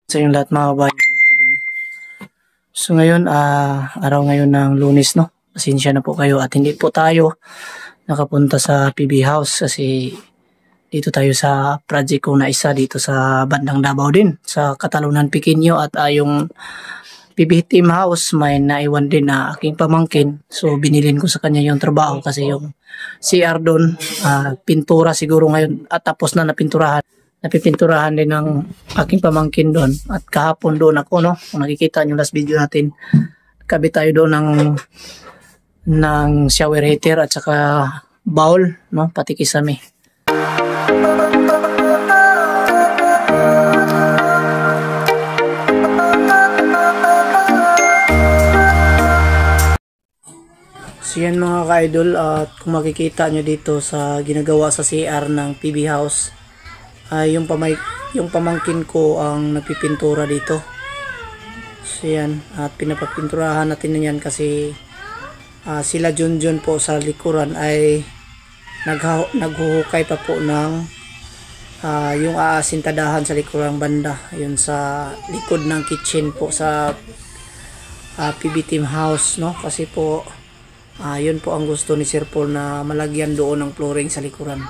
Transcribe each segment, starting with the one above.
Sa yung lahat mga kabayan. So ngayon, araw ngayon ng Lunes, no? Pasensya na po kayo at hindi po tayo nakapunta sa PB House kasi dito tayo sa project ko na isa dito sa bandang Davao din, sa Katalunan Pequeño at yung PB Team House may naiwan din na aking pamangkin. So binilin ko sa kanya yung trabaho kasi yung CR doon, pintura siguro ngayon at tapos na napinturahan. Napipinturahan din ng aking pamangkin doon. At kahapon doon ako, no? Kung nakikita nyo last video natin, kabit tayo doon ng shower heater at saka bowl, no? Pati kisame. So yan mga ka-idol, at kung makikita nyo dito sa ginagawa sa CR ng PB House, yung pamangkin ko ang nagpipintura dito. So yan, at pinapapinturahan natin na yan kasi sila Junjun po sa likuran ay naghuhukay pa po ng yung aasintadahan sa likurang banda, yun sa likod ng kitchen po sa PB Team House, no? Kasi po yun po ang gusto ni Sir Paul na malagyan doon ng flooring sa likuran.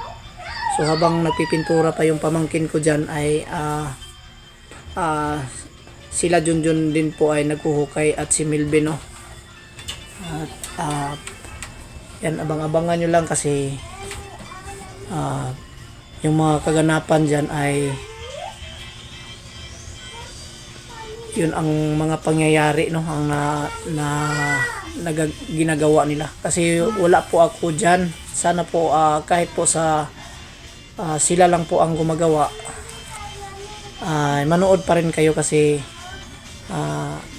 So habang nagpipintura pa yung pamangkin ko dyan ay sila Junjun din po ay naghuhukay at si Milby, no? At yan, abang-abangan nyo lang kasi yung mga kaganapan dyan ay yun ang mga pangyayari, no? Ang ginagawa nila kasi wala po ako dyan. Sana po kahit po sa sila lang po ang gumagawa, manood pa rin kayo kasi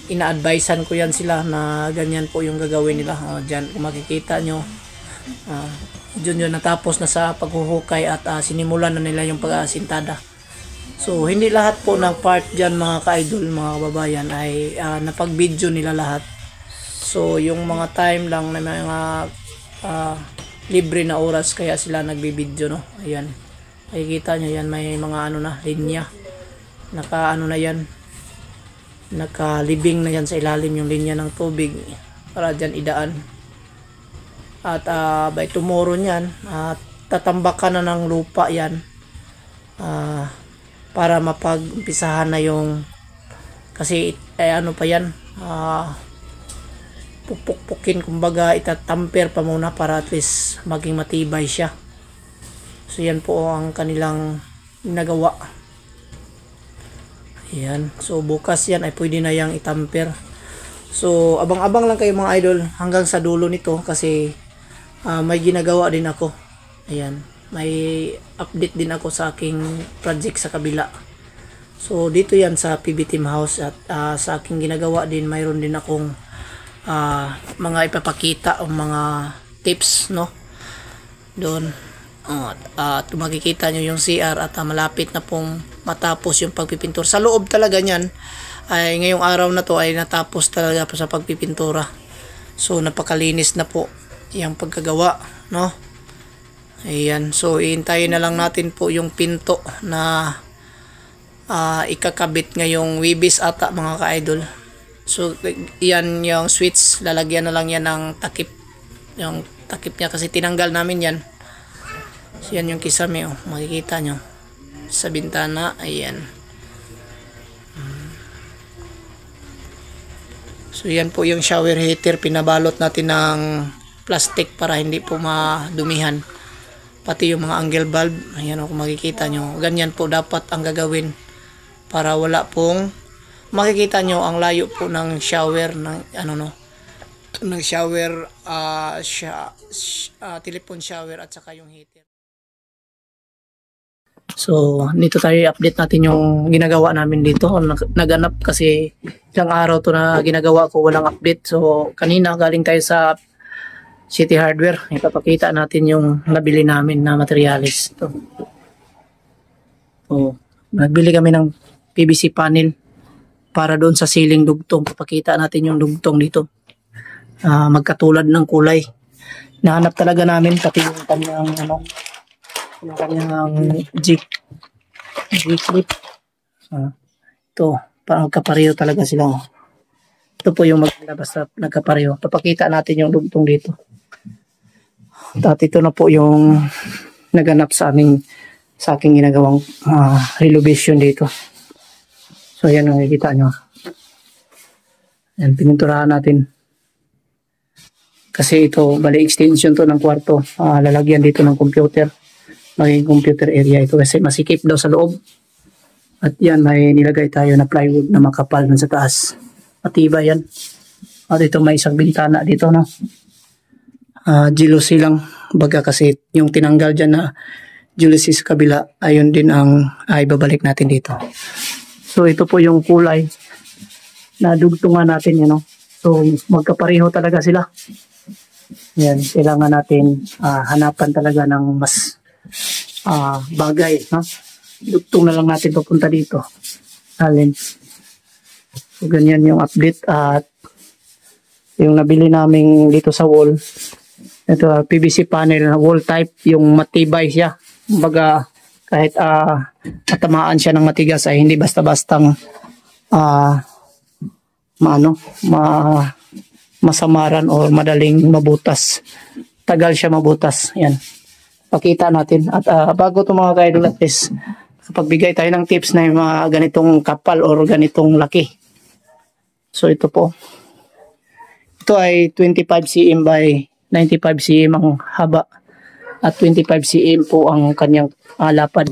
ina-advisean ko yan sila na ganyan po yung gagawin nila. Dyan kung makikita nyo, yun natapos na sa paghuhukay at sinimulan na nila yung pag-aasintada. So hindi lahat po ng part dyan mga ka-idol, mga kababayan ay napag-video nila lahat. So yung mga time lang na mga libre na oras kaya sila nagbibideo, no? Ayan, makikita nyo yan, may mga linya, na yan, nakalibing na yan sa ilalim yung linya ng tubig para dyan idaan. At by tomorrow nyan, tatambakan na ng lupa yan para mapag-umpisahan na yung, kasi pa yan, pupukpukin, kumbaga itatamper pa muna para at least maging matibay siya. So yan po ang kanilang ginagawa. Ayan, so bukas yan ay pwede na yang itamper. So abang-abang lang kayo mga idol hanggang sa dulo nito kasi may ginagawa din ako. Ayan, may update din ako sa aking project sa kabila. So dito yan sa PB Team House at sa aking ginagawa din mayroon din akong mga ipapakita o mga tips, no? Doon. At makikita nyo yung CR at malapit na pong matapos yung pagpipintura. Sa loob talaga nyan ay ngayong araw na to ay natapos talaga po sa pagpipintura. So napakalinis na po yung pagkagawa, no? Ayan, so iintayin na lang natin po yung pinto na ikakabit ngayong Wibis ata mga ka-idol. So yan yung switch, lalagyan na lang yan ng takip, yung takip niya kasi tinanggal namin yan. So yan yung kisame, makikita nyo sa bintana. Ayan, so yan po yung shower heater, pinabalot natin ng plastic para hindi po madumihan, pati yung mga angle bulb. Ayan, kung makikita nyo, ganyan po dapat ang gagawin para wala pong, makikita nyo ang layo po ng shower ng ng shower, telephone shower at saka yung heater. So dito tayo i-update natin yung ginagawa namin dito. Naganap kasi ilang araw to na ginagawa ko walang update. So kanina galing tayo sa City Hardware, ipapakita natin yung nabili namin na materials. So nagbili kami ng PVC panel para doon sa ceiling dugtong. Papakita natin yung dugtong dito, magkatulad ng kulay. Nahanap talaga namin pati yung kanyang yung kanyang G clip. ito. Parang nagkapareho talaga sila. Ito po yung maganda basta nagkapareho. Papakita natin yung dugtong dito. At ito na po yung naganap sa aking ginagawang relovation dito. So yan ang nakikita nyo. Yan, pininturahan natin. Kasi ito, bali extension to ng kwarto. Lalagyan dito ng computer. Maging computer area ito kasi masikip daw sa loob. At yan, may nilagay tayo na plywood na makapal dun sa taas. Matibay yan. At ito may isang bintana dito, no? Jealousy lang. Baga kasi yung tinanggal dyan na jealousy sa kabila, ayun din ang babalik natin dito. So ito po yung kulay na dugtungan natin, no? So magkapareho talaga sila. Yan, kailangan natin hanapan talaga ng mas bagay, no? Dugtong na lang natin papunta dito. Alin. So ganyan yung update at yung nabili namin dito sa wall. Ito PVC panel na wall type, yung matibay siya. Kumbaga kahit matamaan siya ng matigas ay hindi basta-bastang masamaran o madaling mabutas. Tagal siya mabutas. Yan. Pakita natin. At bago ito mga ka-idol at least pagbigay tayo ng tips na yung mga ganitong kapal or ganitong laki. So ito po. Ito ay 25 cm by 95 cm ang haba. At 25 cm po ang kanyang lapad.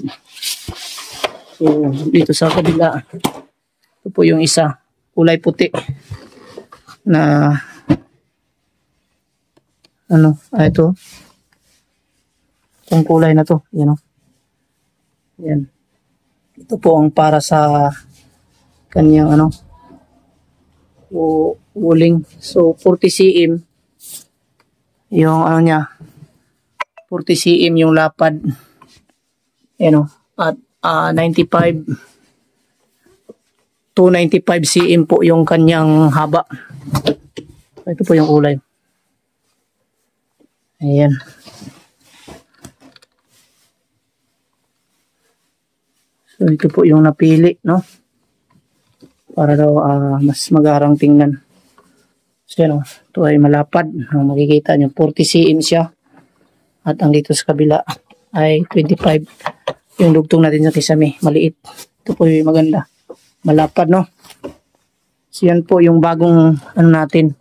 So dito sa kabila. Ito po yung isa. Kulay puti. Na ito itong kulay na to, yan, ito po ang para sa kanyang uling. So 40 cm yung niya, 40 cm yung lapad, at 95 to 95 cm po yung kanyang haba. Ito po yung kulay. Ayan. So ito po yung napili, no? Para daw mas magarang tingnan. So yan, ito ay malapad. Makikita nyo, 40 cm siya. At ang dito sa kabila ay 25. Yung dugtong natin sa kisame, maliit. Ito po yung maganda. Malapad, no? So yan po yung bagong natin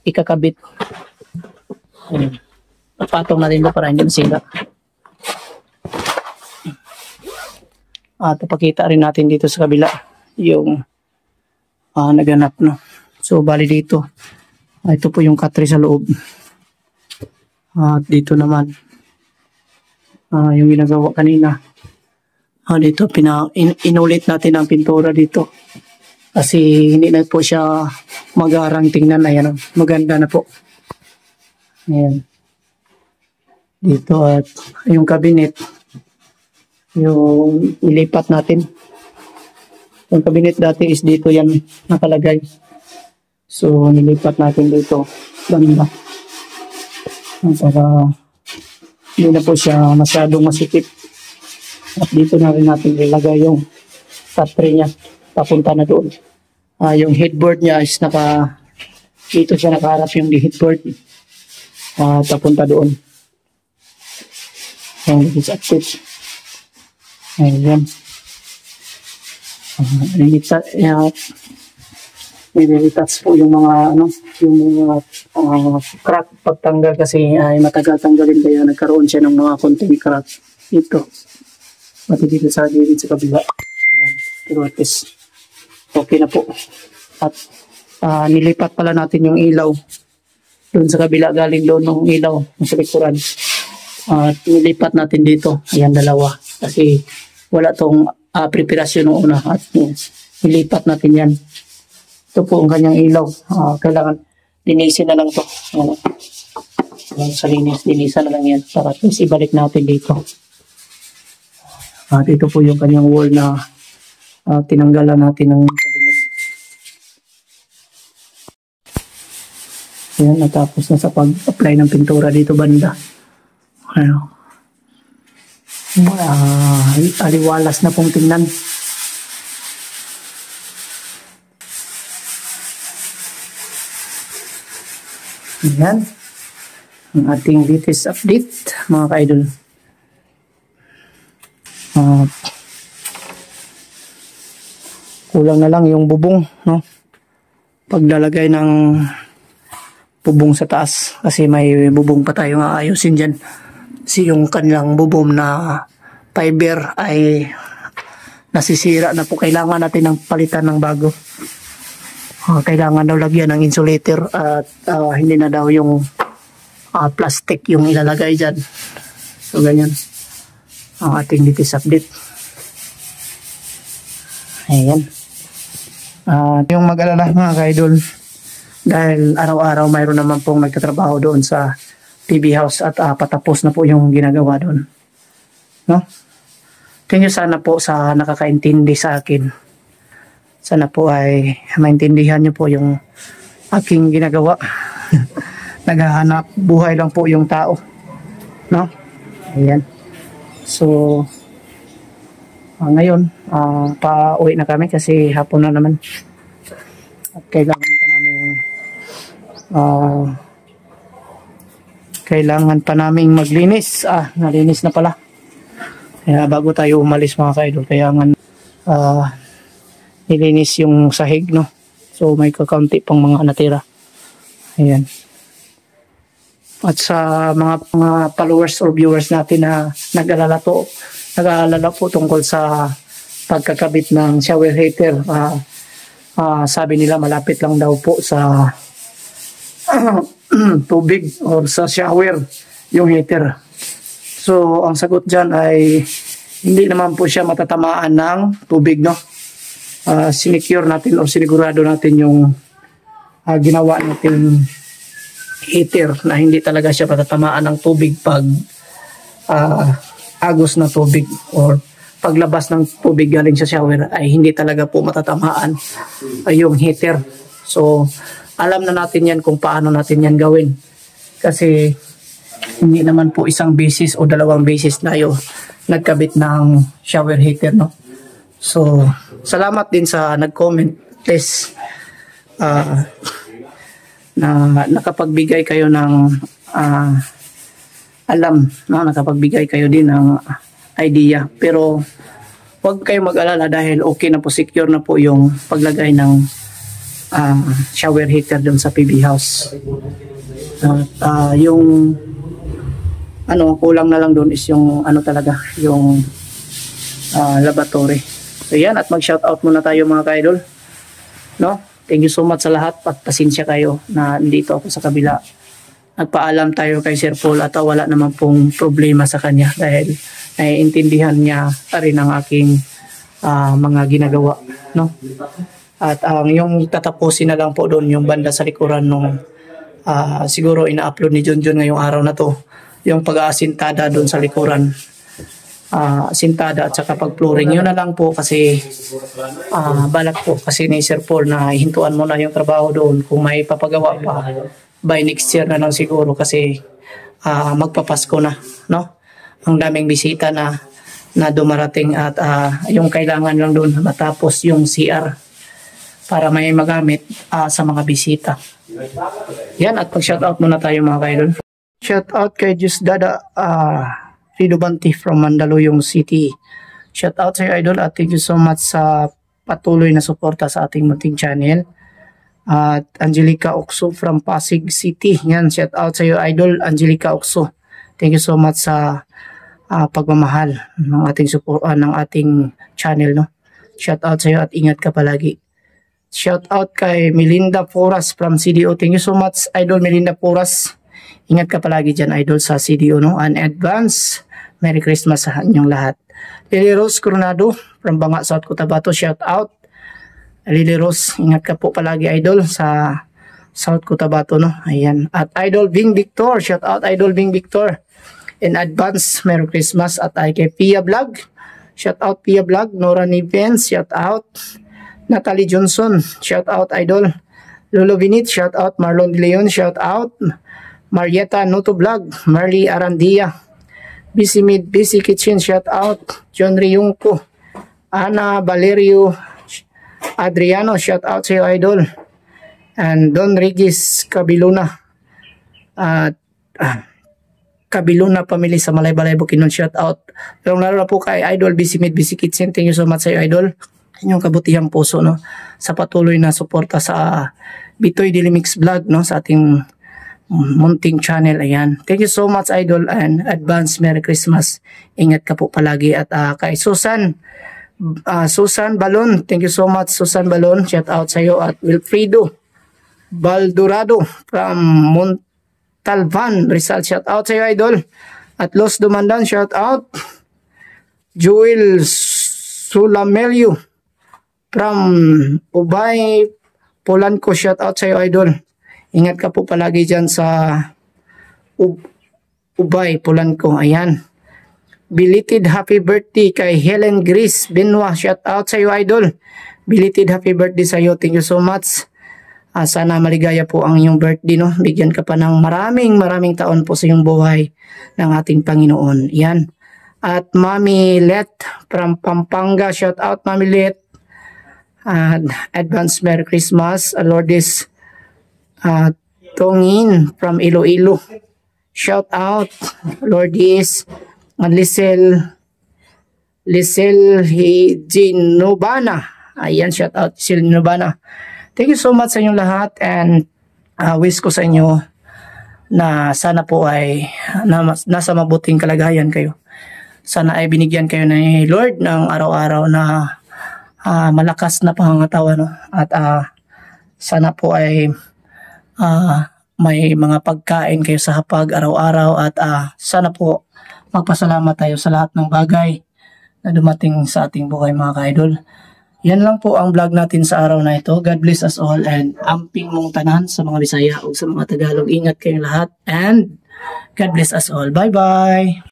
ikakabit. Ayan. Patong natin ito para hindi masira. At pakita rin natin dito sa kabila yung naganap, no? So bali dito ito po yung katri sa loob. At dito naman yung ginagawa kanina. Dito inulit natin ang pintura dito kasi hindi na po siya magarang tingnan. Ayan, maganda na po. Ayan. Dito at yung cabinet yung ilipat natin. Yung cabinet dati is dito yan nakalagay. So nilipat natin dito banda para hindi na po siya masyadong masikip. At dito na rin natin ilagay yung top-tray niya papunta na doon. Yung headboard niya is dito siya nakaharap yung headboard. Papunta doon. Yung update. Ayan. Nilitats po yung mga yung mga crack pagtanggal kasi ay matagal tanggalin kaya nagkaroon siya ng mga konting crack dito. Pati dito sa gilid sa kabila. Ayan. Pero at least okay na po. At nilipat pala natin yung ilaw doon sa kabila, galing doon ng ilaw sa likuran. At nilipat natin dito. Ayan, dalawa. Kasi wala tong preparasyon ng una at nilipat natin yan. Ito po ang kanyang ilaw. Kailangan linisin na lang to. Sa linisan na lang yan para tapos ibalik natin dito. At ito po yung kanyang wall na tinanggalan natin ng cabinet. Ayan, natapos na sa pag-apply ng pintura dito banda. Aliwalas na pong tingnan. Ayan. Ang ating latest update, mga ka-idol. Kulang na lang yung bubong, no? Paglalagay ng bubong sa taas kasi may bubong pa tayong aayusin dyan. Kasi yung kanilang bubong na fiber ay nasisira na po. Kailangan natin ng palitan ng bago. Kailangan daw lagyan ng insulator at hindi na daw yung plastic yung ilalagay dyan. So ganyan ang ating latest update. Ayan. Yung mag-alala mga ka-idol, dahil araw-araw mayroon naman pong nagtatrabaho doon sa PB house at patapos na po yung ginagawa doon, no? Thank you sana po sa nakakaintindi sa akin. Sana po ay maintindihan nyo po yung aking ginagawa. Naghahanap buhay lang po yung tao, no? Ayan. So ngayon pauwi na kami kasi hapon na naman at kailangan pa naming maglinis. Nalinis na pala. Kaya bago tayo umalis mga ka-idol, kailangan nilinis yung sahig, no? So may kakaunti pang mga natira. Ayan. At sa mga followers or viewers natin na nag-alala po tungkol sa pagkakabit ng shower heater, sabi nila malapit lang daw po sa tubig or sa shower yung heater. So ang sagot dyan ay hindi naman po siya matatamaan ng tubig, no? Sinecure natin o sinigurado natin yung ginawa natin heater na hindi talaga siya matatamaan ng tubig pag agos na tubig or paglabas ng tubig galing sa shower ay hindi talaga po matatamaan yung heater. So alam na natin yan kung paano natin yan gawin kasi hindi naman po isang beses o dalawang beses na nagkabit ng shower heater, no? So salamat din sa nag-comment, please, na nakapagbigay kayo ng alam, no? Nakapagbigay kayo din ng idea, pero huwag kayong mag-alala dahil okay na po, secure na po yung paglagay ng shower heater doon sa PB house. Yung kulang na lang doon is yung talaga yung laboratory. So yan, at mag-shoutout muna tayo mga ka-idol, no? Thank you so much sa lahat at pasensya kayo na nandito ako sa kabila. Nagpaalam tayo kay Sir Paul at wala naman pong problema sa kanya dahil naiintindihan niya rin ang aking mga ginagawa, no? At yung tatapusin na lang po doon yung banda sa likuran nung siguro ina-upload ni Junjun ngayong araw na to, yung pag-aasintada doon sa likuran, sintada at saka pag-flooring. Yun na lang po kasi balak po kasi ni Sir Paul na hintuan mo na yung trabaho doon kung may papagawa pa by next year na lang siguro kasi magpapasko na, no? Ang daming bisita na dumarating at yung kailangan lang doon matapos yung CR para may magamit sa mga bisita. Yan, at pag-shoutout muna tayo mga kaidol. Shoutout kay Diyos Dada Rido Banti from Mandaluyong City. Shoutout sa iyo idol at thank you so much sa patuloy na suporta sa ating munting channel. At Angelica Okso from Pasig City. Yan, shoutout sa iyo idol Angelica Okso. Thank you so much sa pagmamahal ng ating ng ating channel, no? Shoutout sa iyo at ingat ka palagi. Shoutout kay Melinda Poras from CDO. Thank you so much idol Melinda Poras. Ingat ka palagi dyan idol sa CDO, no? And advance Merry Christmas sa inyong lahat. Lily Rose Coronado from Banga, South Cotabato. Shoutout Lily Rose, ingat ka po palagi idol sa South Cotabato, no? Ayan. At idol Bing Victor. Shoutout idol Bing Victor. In advance Merry Christmas. At ay kay Pia Vlog. Shoutout Pia Vlog. Nora Nivens. Shoutout Natalie Johnson. Shoutout idol Lolo Vinit. Shoutout Marlon De Leon. Shoutout Marietta Noto Vlog. Marley Arandia. Busy Mid, Busy Kitchen. Shoutout John Riungko. Ana Valerio Adriano. Shoutout sa iyo idol. And Don Regis Cabiluna. at Kabiluna family sa Malaybalay Bukidnon, shout out. Pero lalo na po kay Idol Bisimid Bisikitsin, thank you so much sa iyo, Idol. Inyong kabutihang puso, no, sa patuloy na suporta sa Bitoy Dilimix Vlog, no, sa ating munting channel. Ayan, thank you so much, Idol, and advance Merry Christmas. Ingat ka po palagi. At kay Susan Balon, thank you so much, Susan Balon, shout out sa iyo. At Wilfredo Baldurado from Montalban, Rizal, shout out sa iyo, Idol. At Los Dumandan, shout out. Joel Sulamelio from Ubay, Polanco, shout out sa iyo, Idol. Ingat ka po palagi dyan sa Ubay, Polanco. Ayan. Belated happy birthday kay Helen Grace Benwa, shout out sa iyo, Idol. Belated happy birthday sa iyo, thank you so much. Sana maligaya po ang iyong birthday, no? Bigyan ka pa ng maraming taon po sa iyong buhay ng ating Panginoon. Yan. At Mami Let from Pampanga, shout out, Mami Let. Advance Merry Christmas. Lourdes Tongin from Iloilo, shout out. Lourdes. Lisel Higinobana, ayan, shout out Higinobana. Thank you so much sa inyong lahat, and wish ko sa inyo na sana po ay nasa mabuting kalagayan kayo. Sana ay binigyan kayo ni Lord ng araw-araw na malakas na pangangatawan, no? At sana po ay may mga pagkain kayo sa hapag araw-araw, at sana po magpasalamat tayo sa lahat ng bagay na dumating sa ating buhay, mga ka-idol. Yan lang po ang vlog natin sa araw na ito. God bless us all, and amping mong tanan sa mga Bisaya o sa mga Tagalog. Ingat kayong lahat, and God bless us all. Bye-bye!